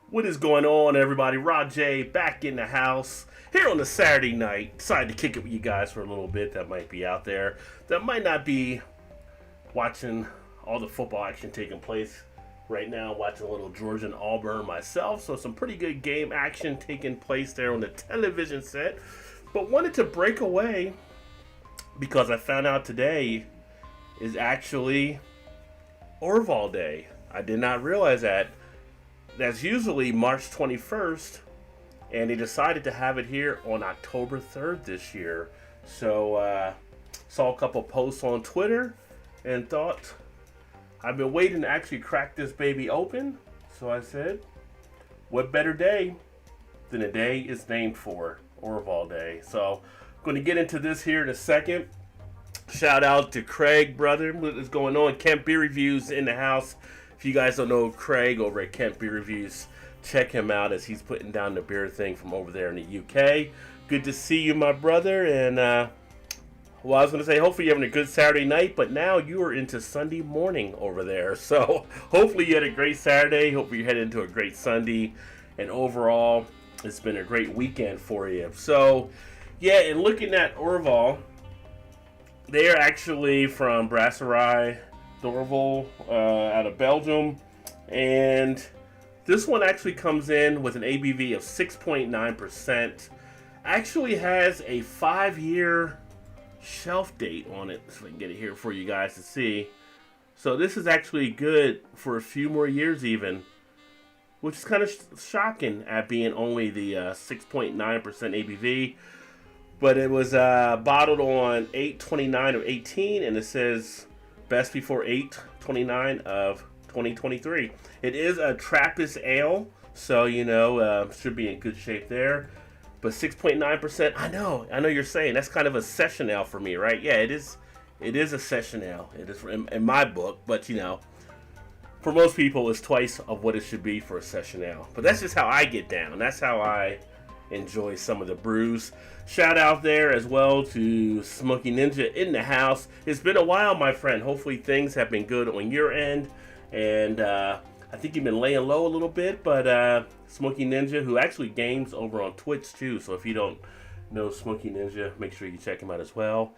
What is going on, everybody? Rod J back in the house here on a Saturday night. Decided to kick it with you guys for a little bit that might be out there, that might not be watching all the football action taking place right now. Watching a little Georgia and Auburn myself, so some pretty good game action taking place there on the television set. But wanted to break away because I found out today is actually Orval Day. I did not realize that. That's usually March 21st, and they decided to have it here on October 3rd this year. So, saw a couple posts on Twitter and thought, I've been waiting to actually crack this baby open. So I said, what better day than a day is named for, Orval Day. So, I'm going to get into this here in a second. Shout out to Craig, brother. What is going on? Kent Beer Reviews in the house. If you guys don't know Craig over at Kent Beer Reviews, check him out as he's putting down the beer thing from over there in the UK. Good to see you, my brother. And, I was going to say, hopefully you're having a good Saturday night, but now you are into Sunday morning over there. So, hopefully you had a great Saturday. Hopefully you're headed into a great Sunday. And overall, it's been a great weekend for you. So, yeah, and looking at Orval, they are actually from Brasserie Orval out of Belgium, and this one actually comes in with an ABV of 6.9%. Actually has a 5-year shelf date on it, so I can get it here for you guys to see. So this is actually good for a few more years even, which is kind of shocking at being only the 6.9% ABV. But it was bottled on 8/29 of 18, and it says best before 8/29 of 2023. It is a Trappist ale, so should be in good shape there. But 6.9%, I know you're saying that's kind of a session ale for me, right? Yeah, it is a session ale. It is in my book, but for most people, it's twice of what it should be for a session ale. But that's just how I get down. That's how I enjoy some of the brews. Shout out there as well to Smoky Ninja in the house. It's been a while, my friend. Hopefully things have been good on your end, and I think you've been laying low a little bit, but Smoky Ninja, who actually games over on Twitch too, so if you don't know Smoky Ninja, make sure you check him out as well.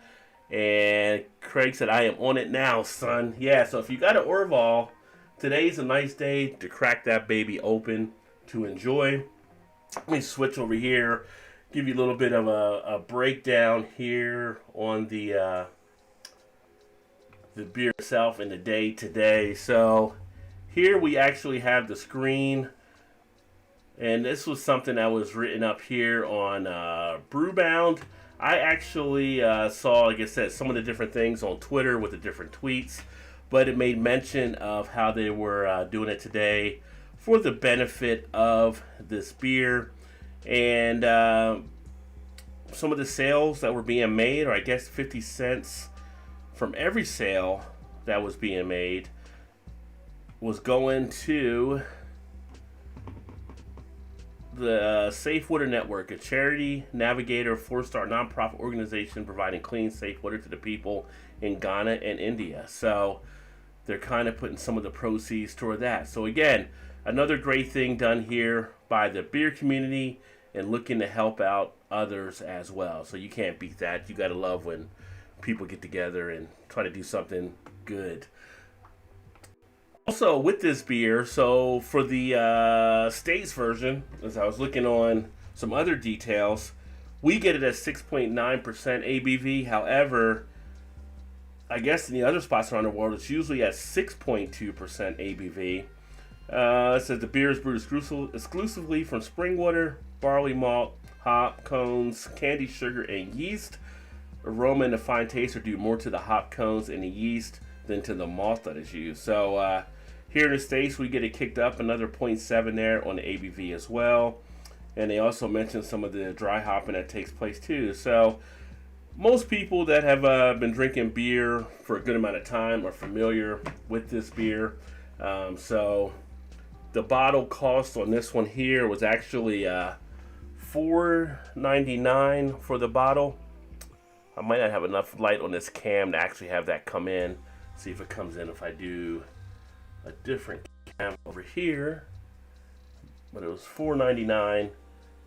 And Craig said, I am on it now, son. Yeah, so if you got an Orval, today's a nice day to crack that baby open to enjoy. Let me switch over here, give you a little bit of a breakdown here on the beer itself and the day today. So here we actually have the screen, and this was something that was written up here on Brewbound. I actually saw, like I said, some of the different things on Twitter with the different tweets, but it made mention of how they were doing it today for the benefit of this beer. And some of the sales that were being made, or I guess 50 cents from every sale that was being made, was going to the Safe Water Network, a charity navigator 4-star nonprofit organization providing clean, safe water to the people in Ghana and India. So they're kind of putting some of the proceeds toward that. So again, another great thing done here by the beer community and looking to help out others as well. So you can't beat that. You got to love when people get together and try to do something good. Also, with this beer, so for the States version, as I was looking on some other details, we get it at 6.9% ABV. However, I guess in the other spots around the world, it's usually at 6.2% ABV. It says the beer is brewed exclusively from spring water, barley malt, hop, cones, candy sugar, and yeast. Aroma and the fine taste are due more to the hop cones and the yeast than to the malt that is used. So here in the States, we get it kicked up another 0.7 there on the ABV as well. And they also mentioned some of the dry hopping that takes place too. So most people that have been drinking beer for a good amount of time are familiar with this beer. So the bottle cost on this one here was actually $4.99 for the bottle. I might not have enough light on this cam to actually have that come in. See if it comes in if I do a different cam over here. but it was $4.99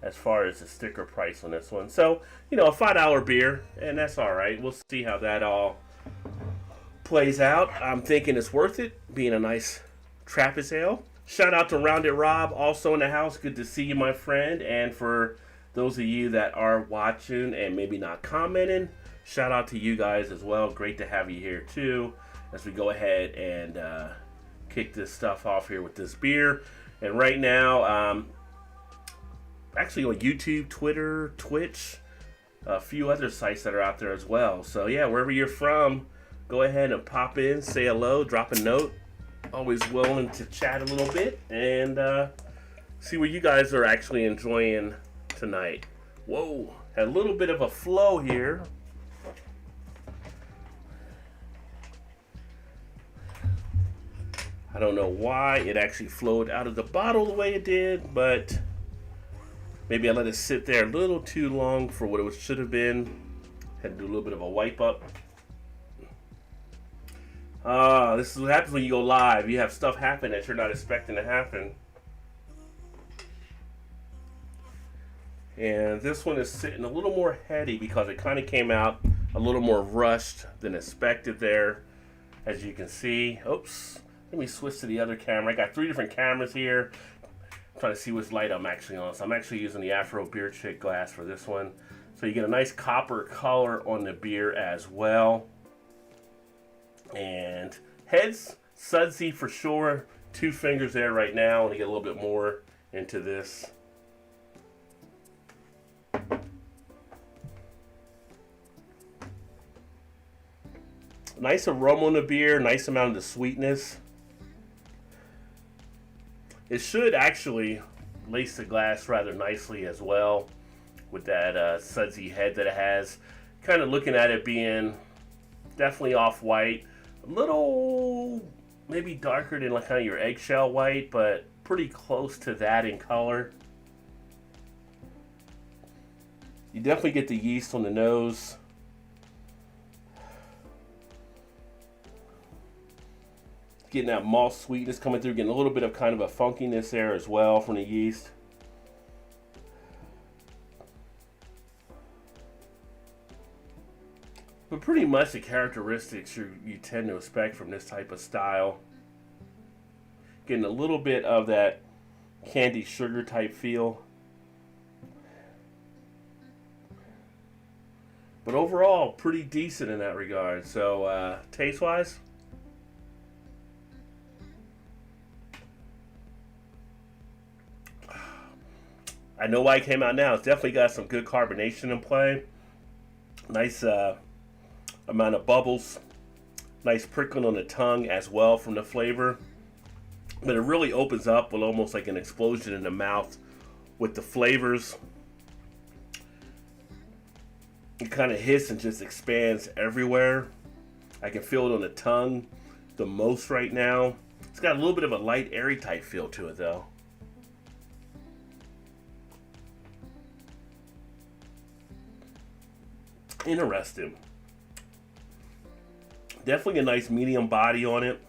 as far as the sticker price on this one. So, you know, a $5 beer, and that's all right. We'll see how that all plays out. I'm thinking it's worth it, being a nice Trappist ale. Shout out to Rounded Rob, also in the house. Good to see you, my friend. And for those of you that are watching and maybe not commenting, shout out to you guys as well. Great to have you here too, as we go ahead and kick this stuff off here with this beer. And right now, actually on YouTube, Twitter, Twitch, a few other sites that are out there as well. So yeah, wherever you're from, go ahead and pop in, say hello, drop a note. Always willing to chat a little bit and see what you guys are actually enjoying tonight. Whoa, had a little bit of a flow here. I don't know why it actually flowed out of the bottle the way it did, but maybe I let it sit there a little too long for what it should have been. Had to do a little bit of a wipe up. This is what happens when you go live. You have stuff happen that you're not expecting to happen. And this one is sitting a little more heady because it kind of came out a little more rushed than expected there. As you can see. Oops. Let me switch to the other camera. I got 3 different cameras here. I'm trying to see which light I'm actually on. So I'm actually using the Afro Beer Chick glass for this one. So you get a nice copper color on the beer as well. And heads, sudsy for sure. 2 fingers there right now. I want to get a little bit more into this. Nice aroma on the beer, nice amount of the sweetness. It should actually lace the glass rather nicely as well with that sudsy head that it has. Kind of looking at it being definitely off-white. A little maybe darker than like kind of your eggshell white, but pretty close to that in color. You definitely get the yeast on the nose. Getting that malt sweetness coming through, getting a little bit of kind of a funkiness there as well from the yeast. But pretty much the characteristics you tend to expect from this type of style. Getting a little bit of that candy sugar type feel. But overall, pretty decent in that regard. So, taste-wise, I know why it came out now. It's definitely got some good carbonation in play. Nice amount of bubbles. Nice prickling on the tongue as well from the flavor. But it really opens up with almost like an explosion in the mouth with the flavors. It kind of hits and just expands everywhere. I can feel it on the tongue the most right now. It's got a little bit of a light, airy type feel to it though. Interesting. Definitely a nice medium body on it.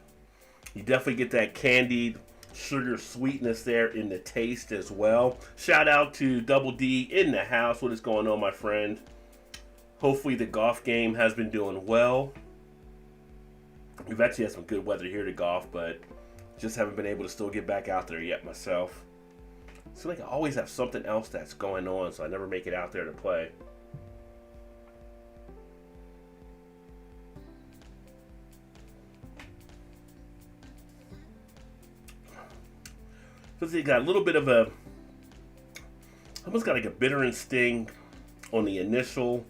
You definitely get that candied sugar sweetness there in the taste as well. Shout out to Double D in the house. What is going on, my friend? Hopefully the golf game has been doing well. We've actually had some good weather here to golf, but just haven't been able to still get back out there yet myself. Seems like I always have something else that's going on, so I never make it out there to play. So you got a little bit of a, almost got like a bitter and sting on the initial.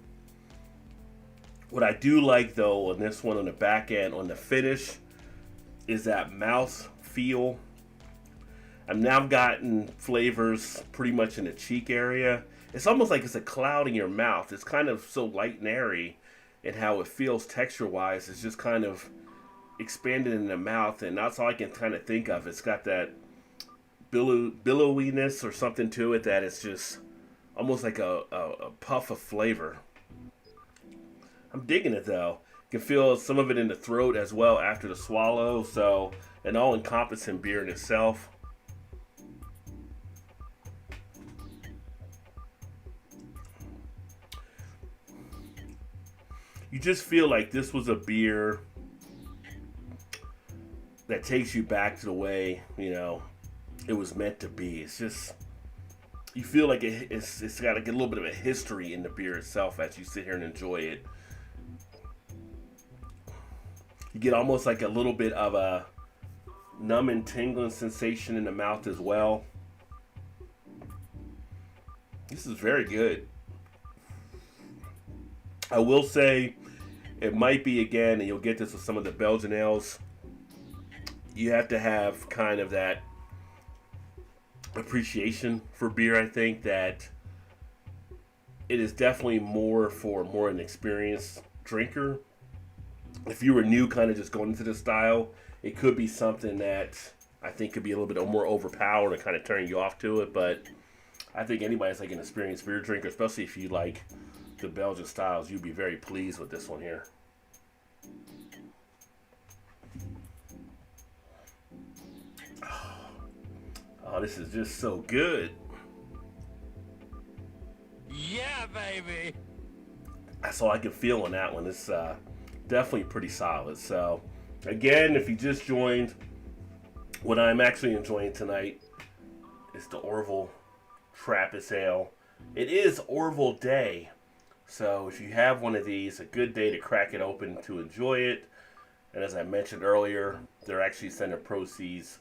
What I do like though on this one on the back end, on the finish, is that mouth feel. I've now gotten flavors pretty much in the cheek area. It's almost like it's a cloud in your mouth. It's kind of so light and airy, and how it feels texture-wise. It's just kind of expanded in the mouth, and that's all I can kind of think of. It's got that billowiness or something to it that it's just almost like a puff of flavor. I'm digging it though. You can feel some of it in the throat as well after the swallow, so an all-encompassing beer in itself. you just feel like this was a beer that takes you back to the way, it was meant to be. It's just, you feel like it's got like a little bit of a history in the beer itself as you sit here and enjoy it. You get almost like a little bit of a numb and tingling sensation in the mouth as well. This is very good. I will say it might be, again, and you'll get this with some of the Belgian ales, you have to have kind of that appreciation for beer. I think that it is definitely more for more an experienced drinker. If you were new, kind of just going into the style, it could be something that I think could be a little bit more overpowered and kind of turn you off to it. But I think anybody that's like an experienced beer drinker, especially if you like the Belgian styles, you'd be very pleased with this one here. Oh, this is just so good. Yeah, baby. That's all I can feel on that one. It's definitely pretty solid. So, again, if you just joined, what I'm actually enjoying tonight is the Orval Trappist Ale. It is Orval Day, so if you have one of these, a good day to crack it open to enjoy it. And as I mentioned earlier, they're actually sending proceeds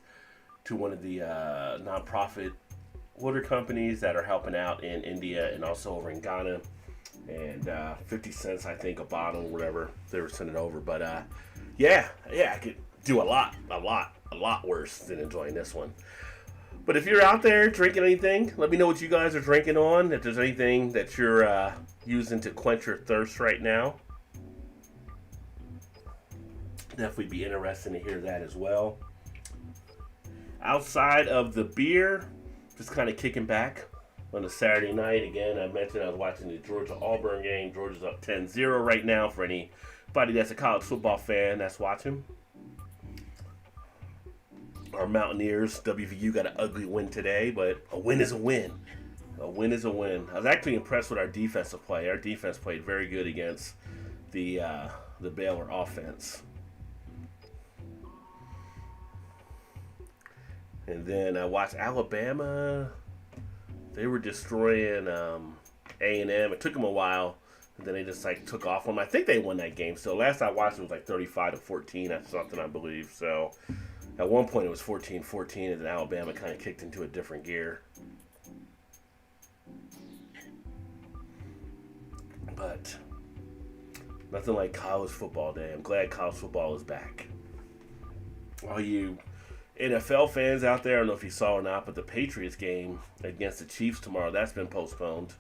to one of the nonprofit water companies that are helping out in India and also over in Ghana. And 50 cents, I think, a bottle, whatever they were sending over. But yeah, I could do a lot worse than enjoying this one. But if you're out there drinking anything, let me know what you guys are drinking on. If there's anything that you're using to quench your thirst right now, definitely be interested to hear that as well. Outside of the beer, just kind of kicking back on a Saturday night. Again, I mentioned I was watching the Georgia-Auburn game. Georgia's up 10-0 right now for anybody that's a college football fan that's watching. Our Mountaineers, WVU, got an ugly win today, but a win is a win. A win is a win. I was actually impressed with our defensive play. Our defense played very good against the Baylor offense. And then I watched Alabama. They were destroying A&M. It took them a while, and then they just took off on them. I think they won that game. So last I watched, it was 35-14 or something, I believe. So at one point it was 14-14, and then Alabama kind of kicked into a different gear. But nothing like college football day. I'm glad college football is back. All you NFL fans out there, I don't know if you saw or not, but the Patriots game against the Chiefs tomorrow, that's been postponed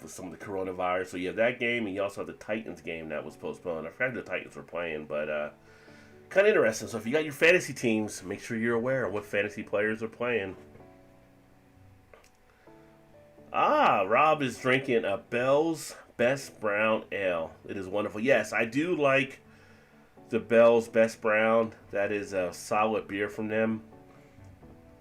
with some of the coronavirus. So you have that game, and you also have the Titans game that was postponed. I forgot the Titans were playing, but kind of interesting. So if you got your fantasy teams, make sure you're aware of what fantasy players are playing. Rob is drinking a Bell's Best Brown Ale. It is wonderful. Yes, I do like the Bell's Best Brown. That is a solid beer from them.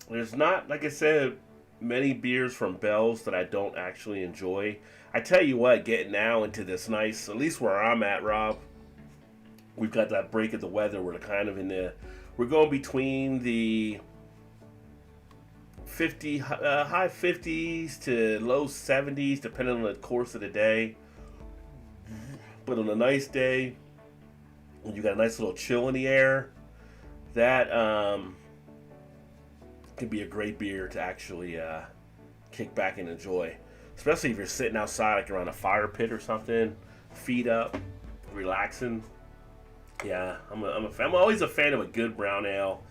There's not, like I said, many beers from Bell's that I don't actually enjoy. I tell you what, getting now into this nice, at least where I'm at, Rob, we've got that break of the weather. We're kind of we're going between the high 50s to low 70s, depending on the course of the day. But on a nice day, when you got a nice little chill in the air, that can be a great beer to actually kick back and enjoy. Especially if you're sitting outside, like around a fire pit or something, feet up, relaxing. Yeah, I'm always a fan of a good brown ale,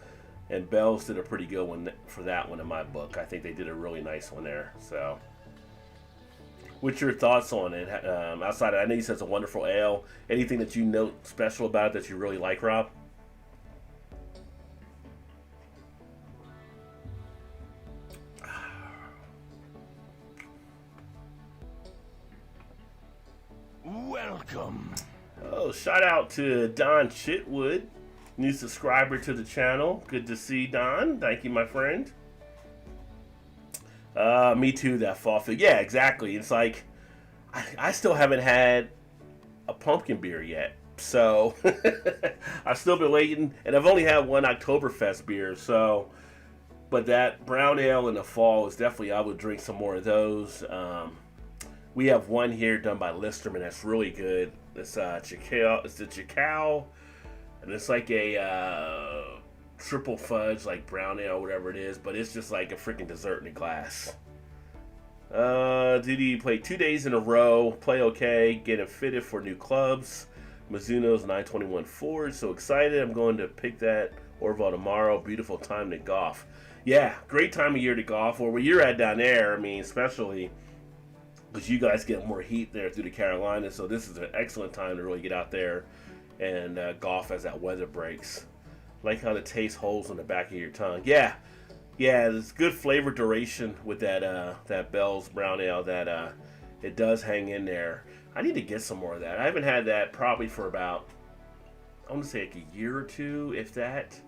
and Bell's did a pretty good one for that one in my book. I think they did a really nice one there. So, what's your thoughts on it? Outside, I know you said it's a wonderful ale. Anything that you note special about it that you really like, Rob? Welcome. Oh, shout out to Don Chitwood, new subscriber to the channel. Good to see Don. Thank you, my friend. Me too, that fall fig. Yeah, exactly. It's like, I still haven't had a pumpkin beer yet. So I've still been waiting, and I've only had one Oktoberfest beer. So, but that brown ale in the fall is definitely, I would drink some more of those. We have one here done by Listerman that's really good. It's Chicao. It's the Chicao, and it's like a triple fudge, like brown ale, whatever it is. But it's just like a freaking dessert in a glass. Did he play 2 days in a row? Play okay. Getting fitted for new clubs. Mizuno's 921 Ford. So excited. I'm going to pick that Orval tomorrow. Beautiful time to golf. Yeah, great time of year to golf. Or where you're at down there, I mean, especially because you guys get more heat there through the Carolinas. So this is an excellent time to really get out there and golf as that weather breaks. Like how the taste holds on the back of your tongue. Yeah, there's good flavor duration with that Bell's Brown Ale. That it does hang in there. I need to get some more of that. I haven't had that probably for about, I want to say like a year or two, if that.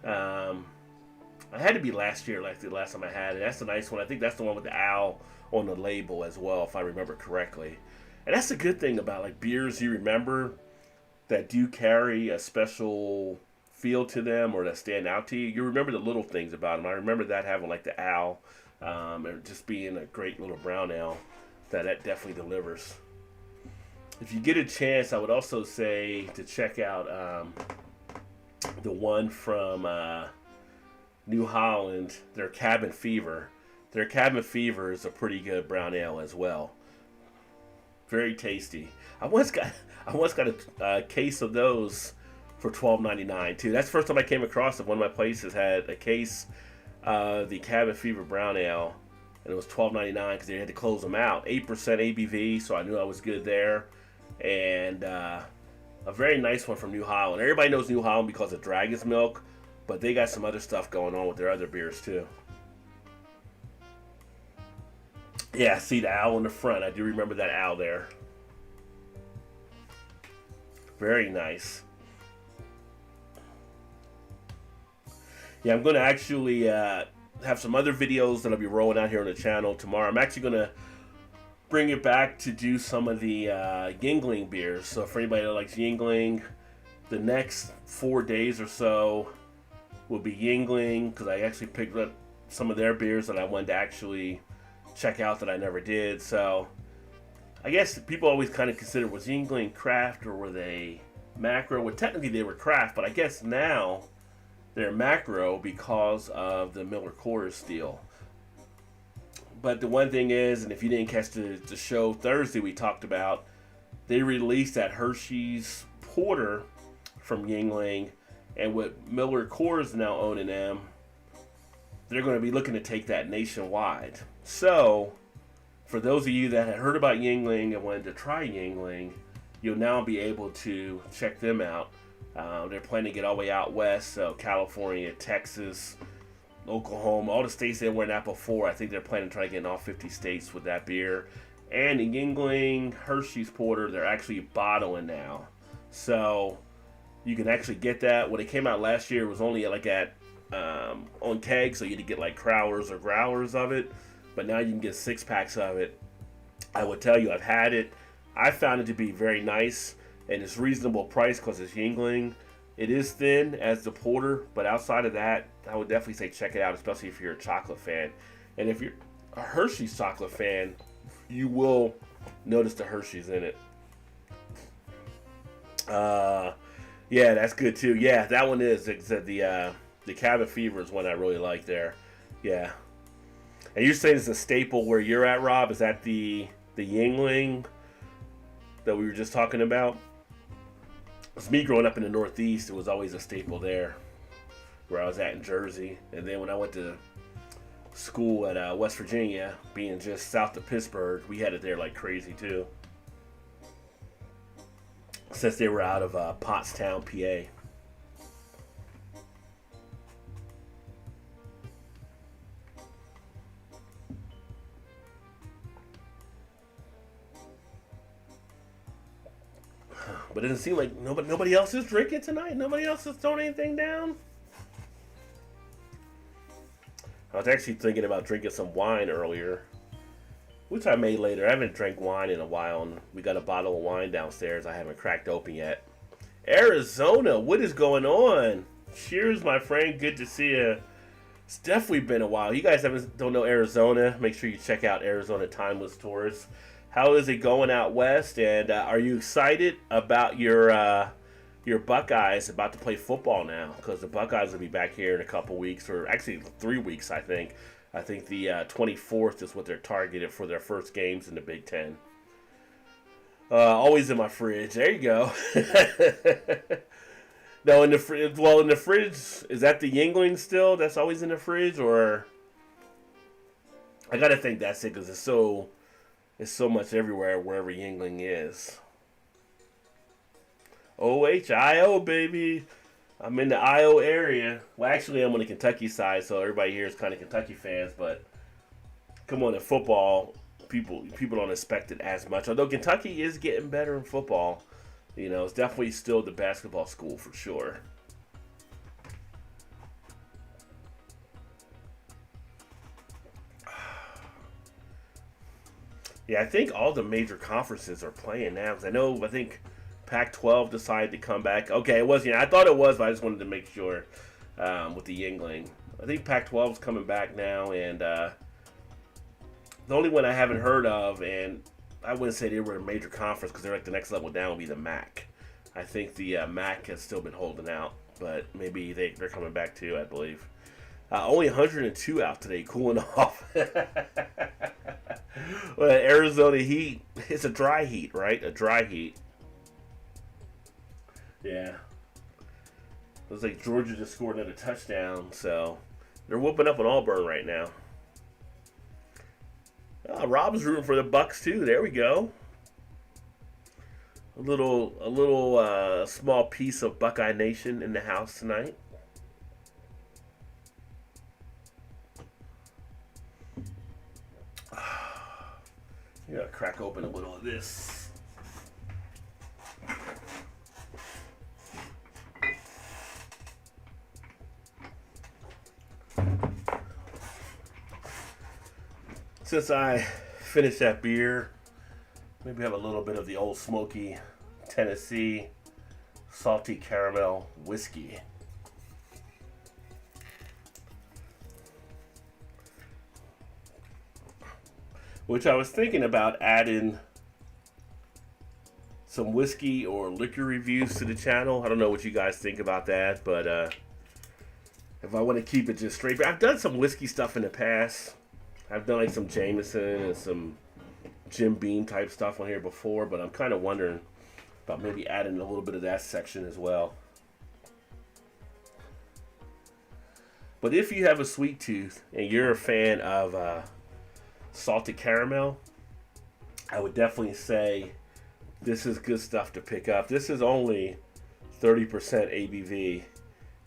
I had to be last year, like the last time I had it. That's the nice one. I think that's the one with the owl on the label as well, if I remember correctly. And that's the good thing about like beers you remember that do carry a special feel to them or that stand out to you. You remember the little things about them. I remember that having like the owl and just being a great little brown ale that definitely delivers. If you get a chance, I would also say to check out the one from New Holland, their Cabin Fever. Their Cabin Fever is a pretty good brown ale as well. Very tasty. I once got a case of those for $12.99 too. That's the first time I came across it. One of my places had a case of the Cabin Fever brown ale, and it was $12.99 because they had to close them out. 8% ABV, so I knew I was good there. And a very nice one from New Holland. Everybody knows New Holland because of Dragon's Milk, but they got some other stuff going on with their other beers too. Yeah, see the owl in the front. I do remember that owl there. Very nice. Yeah, I'm going to actually have some other videos that I'll be rolling out here on the channel tomorrow. I'm actually going to bring it back to do some of the Yuengling beers. So for anybody that likes Yuengling, the next 4 days or so will be Yuengling, because I actually picked up some of their beers that I wanted to actually check out that I never did. So I guess people always kind of consider, was Yuengling craft or were they macro? Well, technically they were craft, but I guess now they're macro because of the Miller Coors deal. But the one thing is, and if you didn't catch the show Thursday we talked about, they released that Hershey's Porter from Yuengling, and with Miller Coors now owning them, they're going to be looking to take that nationwide. So, for those of you that had heard about Yuengling and wanted to try Yuengling, you'll now be able to check them out. They're planning to get all the way out west, so California, Texas, Oklahoma, all the states they weren't at before. I think they're planning to try to get in all 50 states with that beer. And the Yuengling Hershey's Porter, they're actually bottling now. So you can actually get that. When it came out last year, it was only like at on keg, so you had to get like crowlers or growlers of it. But now you can get 6-packs of it. I would tell you, I've had it. I found it to be very nice, and it's reasonable price because it's Yuengling. It is thin as the porter, but outside of that, I would definitely say check it out, especially if you're a chocolate fan. And if you're a Hershey's chocolate fan, you will notice the Hershey's in it. Yeah, that's good too. Yeah, that one is. The Cabin Fever is one I really like there. Yeah. And you're saying it's a staple where you're at, Rob? Is that the Yuengling that we were just talking about? It's me growing up in the Northeast, it was always a staple there, where I was at in Jersey. And then when I went to school at West Virginia, being just south of Pittsburgh, we had it there like crazy too. Since they were out of Pottstown, PA. But it doesn't seem like nobody else is drinking tonight. Nobody else is throwing anything down. I was actually thinking about drinking some wine earlier. which I made later. I haven't drank wine in a while, and we got a bottle of wine downstairs I haven't cracked open yet. Arizona, what is going on? Cheers, my friend. Good to see you. It's definitely been a while. You guys don't know Arizona, make sure you check out Arizona Timeless Tours. How is it going out west? And are you excited about your Buckeyes about to play football now? Because the Buckeyes will be back here in a couple weeks, or actually 3 weeks, I think. I think the 24th is what they're targeted for their first games in the Big Ten. Always in my fridge. There you go. No, in the fridge. Well, in the fridge, is that the Yingling still? That's always in the fridge, or I gotta think that's it because it's so much everywhere wherever Yingling is. OHIO, baby. I'm in the IO area. Well, actually, I'm on the Kentucky side, so everybody here is kind of Kentucky fans. But come on, in football, people don't expect it as much. Although Kentucky is getting better in football. You know, it's definitely still the basketball school for sure. Yeah, I think all the major conferences are playing now. Because I think Pac-12 decided to come back. Okay, it wasn't. I thought it was, but I just wanted to make sure with the Yingling. I think Pac-12 is coming back now, and the only one I haven't heard of, and I wouldn't say they were a major conference because they're like the next level down would be the MAC. I think the MAC has still been holding out, but maybe they're coming back too, I believe. Only 102 out today, cooling off. Well, Arizona heat, it's a dry heat, right? A dry heat. Yeah. It was like Georgia just scored another touchdown, so they're whooping up on Auburn right now. Rob's rooting for the Bucks too. There we go. A little small piece of Buckeye Nation in the house tonight. You gotta crack open a little of this. Since I finished that beer, maybe have a little bit of the Old Smoky Tennessee salty caramel whiskey. Which I was thinking about adding some whiskey or liquor reviews to the channel. I don't know what you guys think about that, but if I want to keep it just straight, I've done some whiskey stuff in the past. I've done like some Jameson and some Jim Beam type stuff on here before, but I'm kind of wondering about maybe adding a little bit of that section as well. But if you have a sweet tooth and you're a fan of salted caramel, I would definitely say this is good stuff to pick up. This is only 30%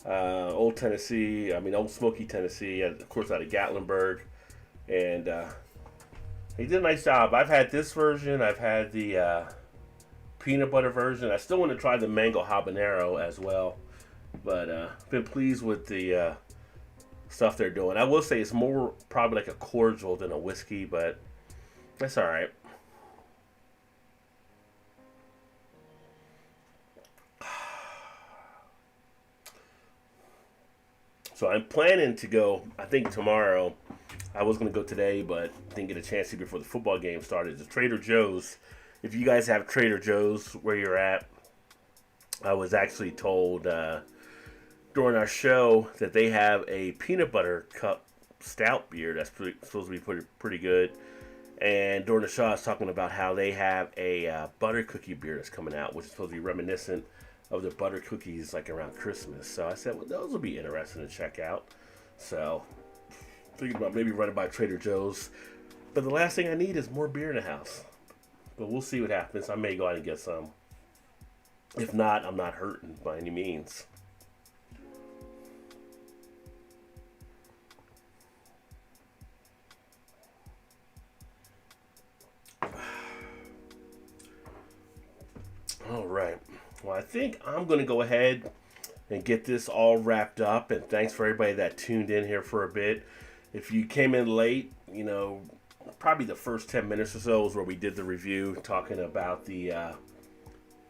ABV. Old Smoky Tennessee, of course out of Gatlinburg. And he did a nice job. I've had this version. I've had the peanut butter version. I still want to try the mango habanero as well. But been pleased with the stuff they're doing. I will say it's more probably like a cordial than a whiskey, but that's all right. So I'm planning to go, I think tomorrow. I was going to go today, but didn't get a chance to before the football game started. The Trader Joe's. If you guys have Trader Joe's where you're at, I was actually told during our show that they have a peanut butter cup stout beer that's supposed to be pretty good. And during the show, I was talking about how they have a butter cookie beer that's coming out, which is supposed to be reminiscent of the butter cookies like around Christmas. So I said, well, those will be interesting to check out. So thinking about maybe running by Trader Joe's. But the last thing I need is more beer in the house. But we'll see what happens. I may go out and get some. If not, I'm not hurting by any means. All right. Well, I think I'm going to go ahead and get this all wrapped up. And thanks for everybody that tuned in here for a bit. If you came in late, probably the first 10 minutes or so is where we did the review, talking about the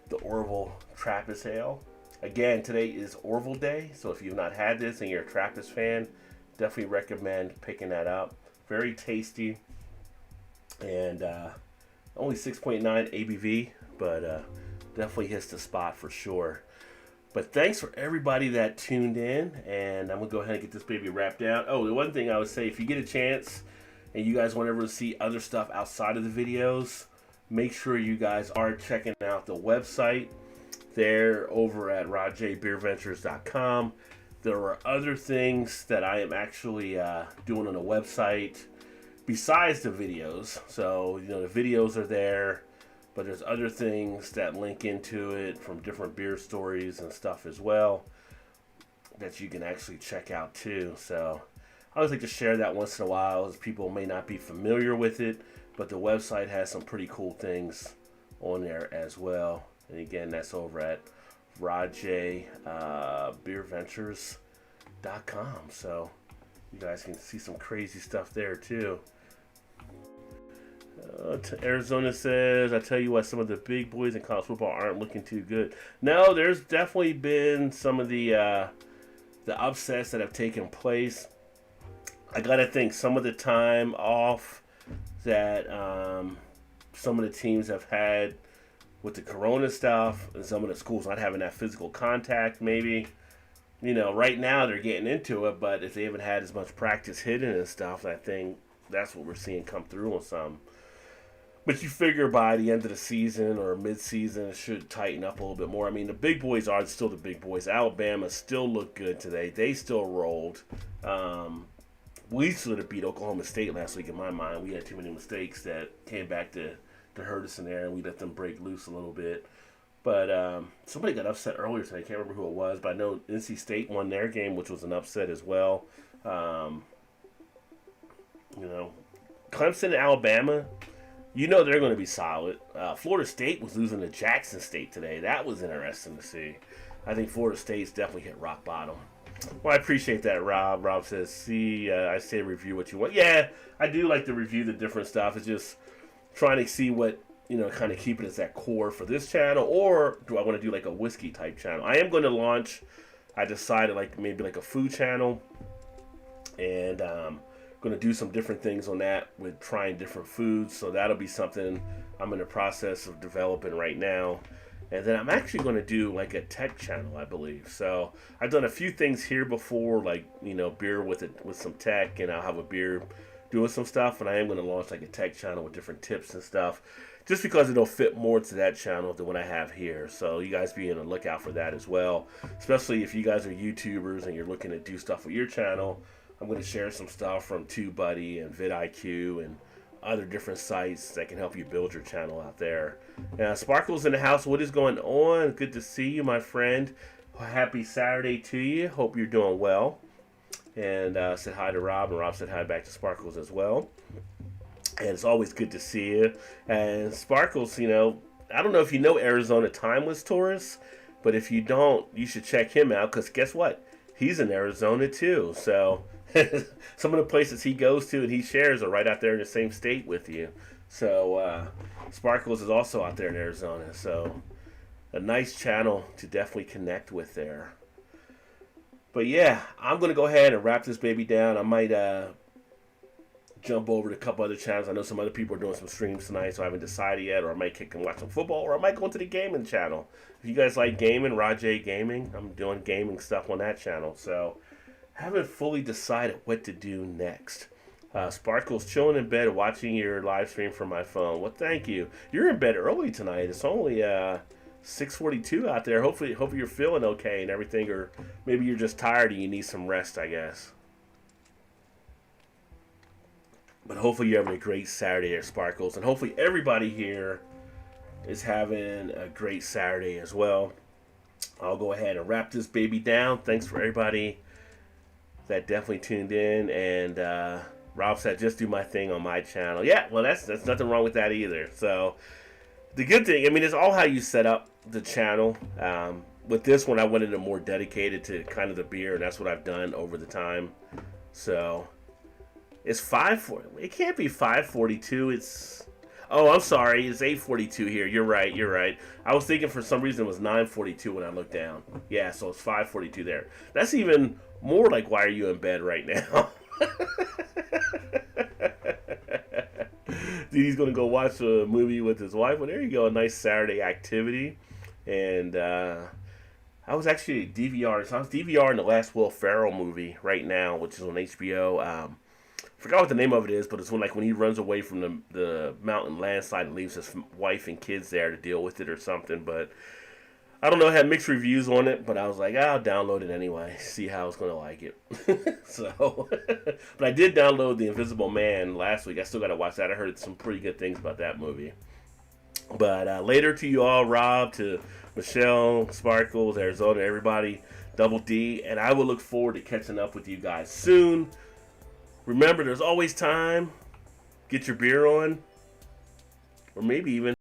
Orval Trappist Ale. Again, today is Orval Day, so if you've not had this and you're a Trappist fan, definitely recommend picking that up. Very tasty, and only 6.9 ABV, but definitely hits the spot for sure. But thanks for everybody that tuned in, and I'm going to go ahead and get this baby wrapped down. Oh, the one thing I would say, if you get a chance and you guys want to see other stuff outside of the videos, make sure you guys are checking out the website. They're over at rodjbeerventures.com. There are other things that I am actually doing on the website besides the videos. So, you know, the videos are there, but there's other things that link into it from different beer stories and stuff as well that you can actually check out too. So I always like to share that once in a while, as people may not be familiar with it, but the website has some pretty cool things on there as well. And again, that's over at BeerVentures.com. So you guys can see some crazy stuff there too. Arizona says, I tell you what, some of the big boys in college football aren't looking too good. No, there's definitely been some of the upsets that have taken place. I gotta think some of the time off that some of the teams have had with the corona stuff, and some of the schools not having that physical contact, maybe. You know, right now they're getting into it, but if they haven't had as much practice hitting and stuff, I think that's what we're seeing come through on some. But you figure by the end of the season or mid-season, it should tighten up a little bit more. I mean, the big boys are still the big boys. Alabama still looked good today. They still rolled. We should have beat Oklahoma State last week in my mind. We had too many mistakes that came back to hurt us in there, and we let them break loose a little bit. But somebody got upset earlier today. I can't remember who it was, but I know NC State won their game, which was an upset as well. You know, Clemson and Alabama, you know they're going to be solid. Florida State was losing to Jackson State today. That was interesting to see. I think Florida State's definitely hit rock bottom. Well, I appreciate that, Rob. Rob says, see, I say review what you want. Yeah, I do like to review the different stuff. It's just trying to see what, you know, kind of keep it as that core for this channel, or do I want to do like a whiskey type channel? I am going to launch, I decided, like maybe like a food channel, and going to do some different things on that with trying different foods. So that'll be something I'm in the process of developing right now. And then I'm actually going to do like a tech channel, I believe. So I've done a few things here before, like, you know, beer with some tech, and I'll have a beer doing some stuff, and I am going to launch like a tech channel with different tips and stuff, just because it'll fit more to that channel than what I have here. So you guys be on the lookout for that as well, especially if you guys are YouTubers and you're looking to do stuff with your channel. I'm going to share some stuff from TubeBuddy and vidIQ and other different sites that can help you build your channel out there. Sparkle's in the house. What is going on? Good to see you, my friend. Happy Saturday to you. Hope you're doing well. And said hi to Rob, and Rob said hi back to Sparkles as well. And it's always good to see you. And Sparkles, you know, I don't know if you know Arizona Timeless Tourist, but if you don't, you should check him out, because guess what? He's in Arizona too. So some of the places he goes to and he shares are right out there in the same state with you. So Sparkles is also out there in Arizona. So a nice channel to definitely connect with there. But yeah, I'm going to go ahead and wrap this baby down. I might jump over to a couple other channels. I know some other people are doing some streams tonight, so I haven't decided yet. Or I might kick and watch some football, or I might go into the gaming channel. If you guys like gaming, Rod J Gaming, I'm doing gaming stuff on that channel. So haven't fully decided what to do next. Sparkle's chilling in bed watching your live stream from my phone. Well, thank you. You're in bed early tonight. It's only 6:42 out there. Hopefully you're feeling okay and everything, or maybe you're just tired and you need some rest, I guess. But hopefully you're having a great Saturday there, Sparkles, and hopefully everybody here is having a great Saturday as well. I'll go ahead and wrap this baby down. Thanks for everybody that definitely tuned in, and Rob said just do my thing on my channel. Yeah, well, that's nothing wrong with that either. So the good thing, I mean, it's all how you set up the channel. With this one, I wanted it more dedicated to kind of the beer, and that's what I've done over the time. So It's 5:40. It can't be 5:42. It's oh, I'm sorry. It's 8:42 here. You're right. You're right. I was thinking for some reason it was 9:42 when I looked down. Yeah, so it's 5:42 there. That's even more like why are you in bed right now? He's gonna go watch a movie with his wife. Well, there you go. A nice Saturday activity. And I was actually DVR. So I was DVRing the last Will Ferrell movie right now, which is on HBO. Forgot what the name of it is, but it's when he runs away from the mountain landslide and leaves his wife and kids there to deal with it or something. But I don't know. I had mixed reviews on it, but I was like, I'll download it anyway. See how I was gonna like it. So, but I did download The Invisible Man last week. I still gotta watch that. I heard some pretty good things about that movie. But later to you all, Rob, to Michelle, Sparkles, Arizona, everybody, Double D, and I will look forward to catching up with you guys soon. Remember, there's always time. Get your beer on, or maybe even